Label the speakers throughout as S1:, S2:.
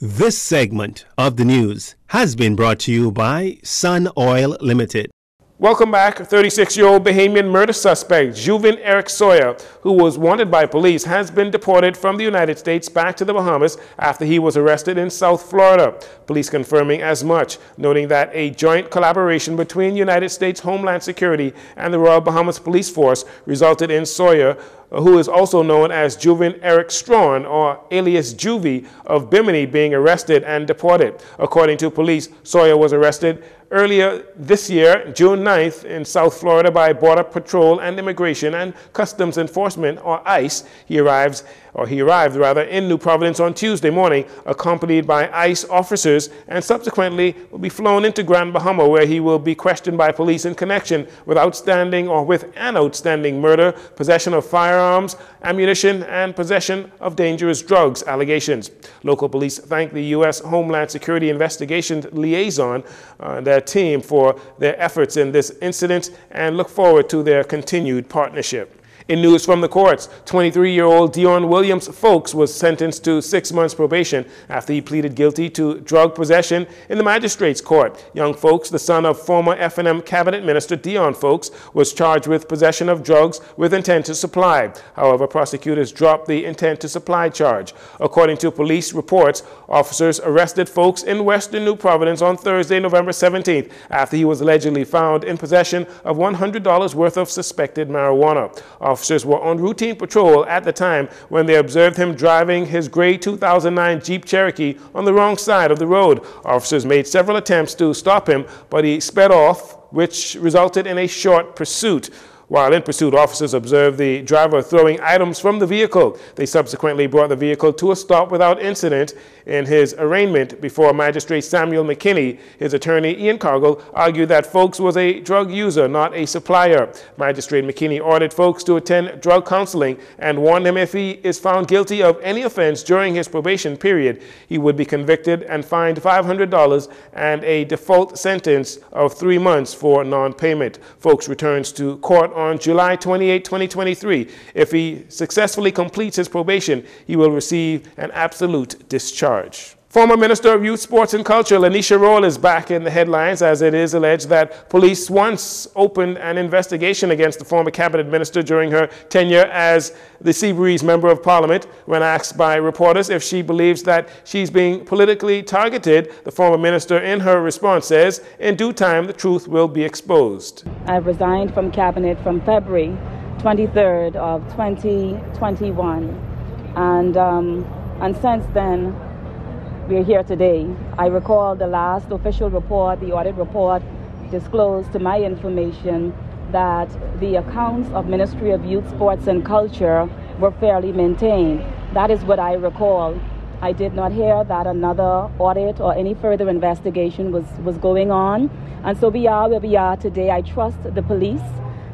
S1: This segment of the news has been brought to you by Sun Oil Limited.
S2: Welcome back. 36-year-old Bahamian murder suspect Jcn Eric Sawyer, who was wanted by police, has been deported from the United States back to the Bahamas after he was arrested in South Florida. Police confirming as much, noting that a joint collaboration between United States Homeland Security and the Royal Bahamas Police Force resulted in Sawyer, who is also known as Jcn Eric Strawn, or alias Juvie, of Bimini, being arrested and deported. According to police, Sawyer was arrested earlier this year, June 9th, in South Florida by Border Patrol and Immigration and Customs Enforcement, or ICE. He arrived in New Providence on Tuesday morning, accompanied by ICE officers, and subsequently will be flown into Grand Bahama, where he will be questioned by police in connection with an outstanding murder, possession of firearms, ammunition, and possession of dangerous drugs allegations. Local police thank the U.S. Homeland Security Investigations Liaison and their team for their efforts in this incident and look forward to their continued partnership. In news from the courts, 23-year-old Dion Williams-Folks was sentenced to 6 months probation after he pleaded guilty to drug possession in the magistrate's court. Young Folks, the son of former F&M cabinet minister Dion Folks, was charged with possession of drugs with intent to supply. However, prosecutors dropped the intent to supply charge. According to police reports, officers arrested Folks in western New Providence on Thursday, November 17th, after he was allegedly found in possession of $100 worth of suspected marijuana. Officers were on routine patrol at the time when they observed him driving his gray 2009 Jeep Cherokee on the wrong side of the road. Officers made several attempts to stop him, but he sped off, which resulted in a short pursuit. While in pursuit, officers observed the driver throwing items from the vehicle. They subsequently brought the vehicle to a stop without incident. In his arraignment before Magistrate Samuel McKinney, his attorney Ian Cargill argued that Folks was a drug user, not a supplier. Magistrate McKinney ordered Folks to attend drug counseling and warned him if he is found guilty of any offense during his probation period, he would be convicted and fined $500 and a default sentence of 3 months for non-payment. Folks returns to court on July 28, 2023. If he successfully completes his probation, he will receive an absolute discharge. Former Minister of Youth, Sports and Culture Lanisha Roll is back in the headlines as it is alleged that police once opened an investigation against the former cabinet minister during her tenure as the Seabreeze Member of Parliament. When asked by reporters if she believes that she's being politically targeted, the former minister in her response says, in due time the truth will be exposed.
S3: I've resigned from cabinet from February 23rd of 2021 and since then we're here today. I recall the last official report, the audit report, disclosed to my information that the accounts of Ministry of Youth, Sports and Culture were fairly maintained. That is what I recall. I did not hear that another audit or any further investigation was going on. And so we are where we are today. I trust the police.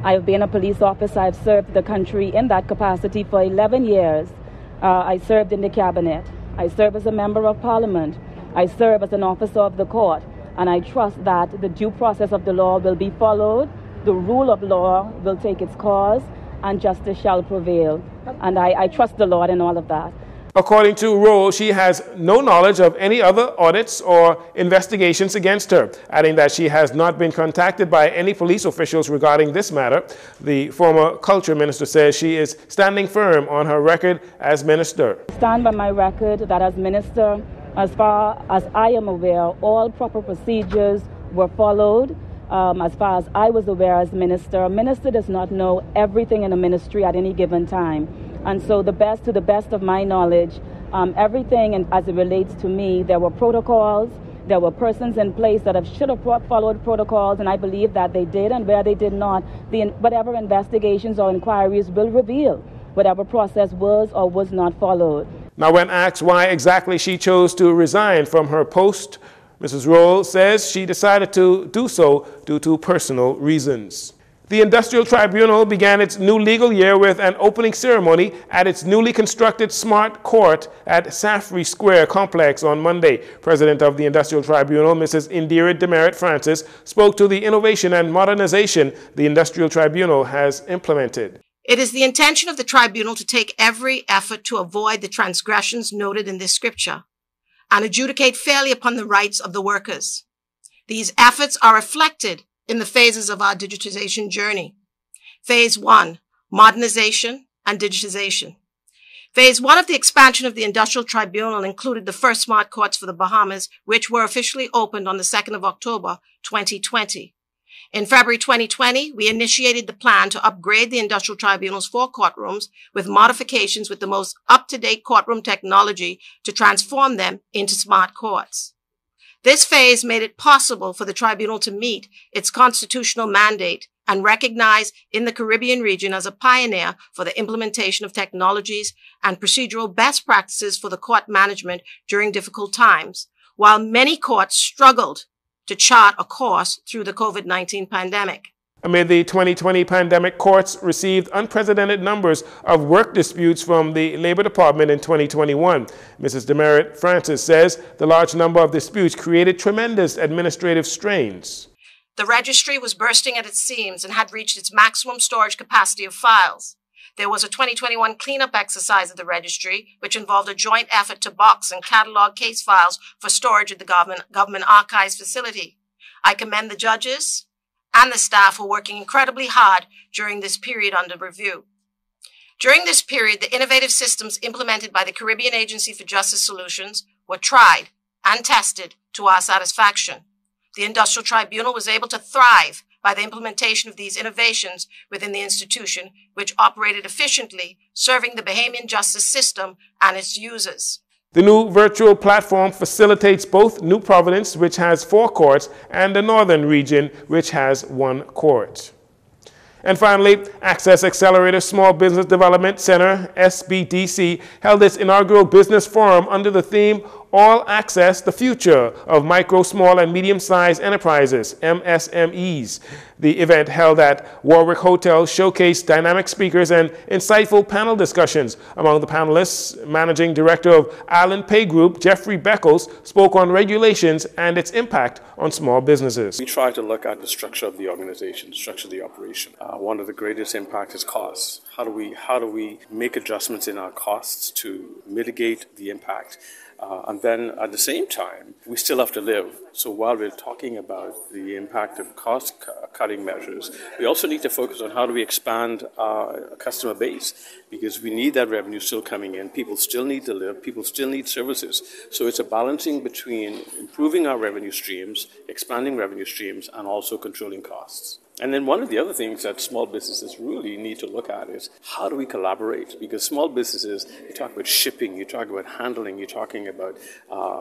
S3: I have been a police officer. I've served the country in that capacity for 11 years. I served in the cabinet. I serve as a member of parliament. I serve as an officer of the court. And I trust that the due process of the law will be followed, the rule of law will take its course, and justice shall prevail. And I trust the Lord in all of that.
S2: According to Roll, she has no knowledge of any other audits or investigations against her, adding that she has not been contacted by any police officials regarding this matter. The former culture minister says she is standing firm on her record as minister.
S3: I stand by my record that as minister, as far as I am aware, all proper procedures were followed. As far as I was aware as minister, a minister does not know everything in a ministry at any given time. And so to the best of my knowledge, everything and as it relates to me, there were protocols, there were persons in place that should have followed protocols, and I believe that they did, and where they did not, whatever investigations or inquiries will reveal whatever process was or was not followed.
S2: Now, when asked why exactly she chose to resign from her post, Mrs. Roll says she decided to do so due to personal reasons. The Industrial Tribunal began its new legal year with an opening ceremony at its newly constructed Smart Court at Safri Square Complex on Monday. President of the Industrial Tribunal, Mrs. Indira Demerit Francis, spoke to the innovation and modernization the Industrial Tribunal has implemented.
S4: It is the intention of the tribunal to take every effort to avoid the transgressions noted in this scripture, and adjudicate fairly upon the rights of the workers. These efforts are reflected in the phases of our digitization journey. Phase 1, modernization and digitization. Phase 1 of the expansion of the Industrial Tribunal included the first smart courts for the Bahamas, which were officially opened on the 2nd of October, 2020. In February 2020, we initiated the plan to upgrade the Industrial Tribunal's 4 courtrooms with modifications with the most up-to-date courtroom technology to transform them into smart courts. This phase made it possible for the tribunal to meet its constitutional mandate and recognize in the Caribbean region as a pioneer for the implementation of technologies and procedural best practices for the court management during difficult times, while many courts struggled to chart a course through the COVID-19 pandemic.
S2: Amid the 2020 pandemic, courts received unprecedented numbers of work disputes from the Labor Department in 2021. Mrs. Demerit Francis says the large number of disputes created tremendous administrative strains.
S4: The registry was bursting at its seams and had reached its maximum storage capacity of files. There was a 2021 cleanup exercise at the registry, which involved a joint effort to box and catalog case files for storage at the government archives facility. I commend the judges and the staff for working incredibly hard during this period under review. During this period, the innovative systems implemented by the Caribbean Agency for Justice Solutions were tried and tested to our satisfaction. The Industrial Tribunal was able to thrive by the implementation of these innovations within the institution, which operated efficiently, serving the Bahamian justice system and its users.
S2: The new virtual platform facilitates both New Providence, which has 4 courts, and the Northern region, which has 1 court. And finally, Access Accelerator Small Business Development Center, SBDC, held its inaugural business forum under the theme All Access, the Future of Micro, Small, and Medium-Sized Enterprises, MSMEs. The event held at Warwick Hotel showcased dynamic speakers and insightful panel discussions. Among the panelists, Managing Director of Island Pay Group, Jeffrey Beckles, spoke on regulations and its impact on small businesses.
S5: We try to look at the structure of the organization, the structure of the operation. One of the greatest impacts is costs. How do we make adjustments in our costs to mitigate the impact? And then at the same time, we still have to live. So while we're talking about the impact of cost-cutting measures, we also need to focus on how do we expand our customer base, because we need that revenue still coming in. People still need to live. People still need services. So it's a balancing between improving our revenue streams, expanding revenue streams, and also controlling costs. And then one of the other things that small businesses really need to look at is how do we collaborate? Because small businesses, you talk about shipping, you talk about handling, you're talking about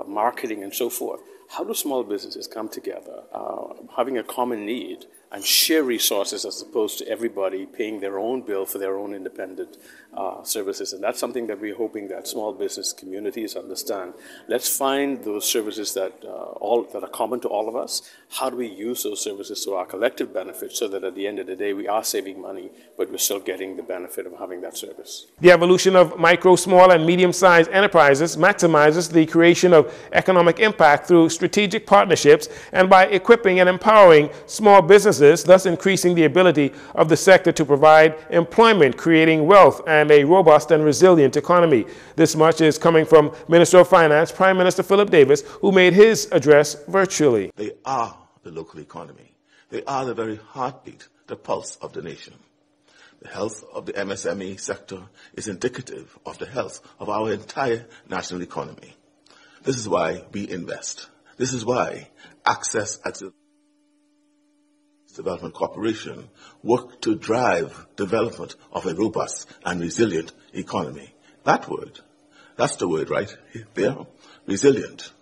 S5: marketing and so forth. How do small businesses come together, having a common need, and share resources as opposed to everybody paying their own bill for their own independent services? And that's something that we're hoping that small business communities understand. Let's find those services that are common to all of us. How do we use those services to our collective benefit so that at the end of the day we are saving money, but we're still getting the benefit of having that service?
S2: The evolution of micro, small, and medium-sized enterprises maximizes the creation of economic impact through strategic partnerships and by equipping and empowering small businesses, thus increasing the ability of the sector to provide employment, creating wealth, and a robust and resilient economy. This much is coming from Minister of Finance, Prime Minister Philip Davis, who made his address virtually.
S6: They are the local economy. They are the very heartbeat, the pulse of the nation. The health of the MSME sector is indicative of the health of our entire national economy. This is why we invest. This is why Access Development Corporation work to drive development of a robust and resilient economy. That word, that's the word right there, resilient.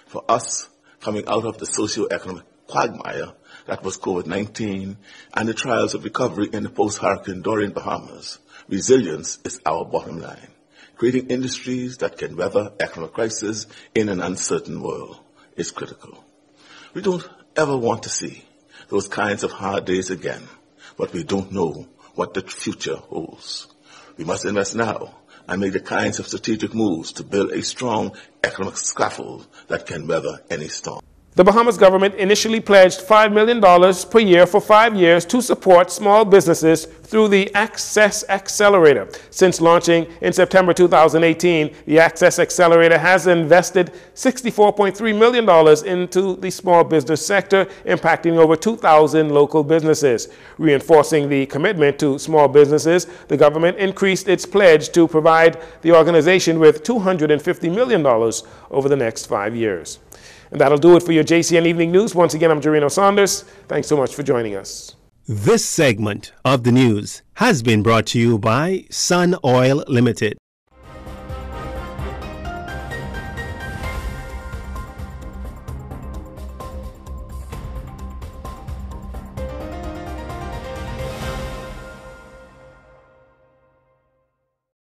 S6: For us, coming out of the socio-economic quagmire that was COVID-19 and the trials of recovery in the post-Hurricane Dorian Bahamas, resilience is our bottom line. Creating industries that can weather economic crisis in an uncertain world is critical. We don't ever want to see those kinds of hard days again, but we don't know what the future holds. We must invest now and make the kinds of strategic moves to build a strong economic scaffold that can weather any storm.
S2: The Bahamas government initially pledged $5 million per year for 5 years to support small businesses through the Access Accelerator. Since launching in September 2018, the Access Accelerator has invested $64.3 million into the small business sector, impacting over 2,000 local businesses. Reinforcing the commitment to small businesses, the government increased its pledge to provide the organization with $250 million over the next 5 years. And that'll do it for your JCN Evening News. Once again, I'm Jarino Saunders. Thanks so much for joining us.
S1: This segment of the news has been brought to you by Sun Oil Limited.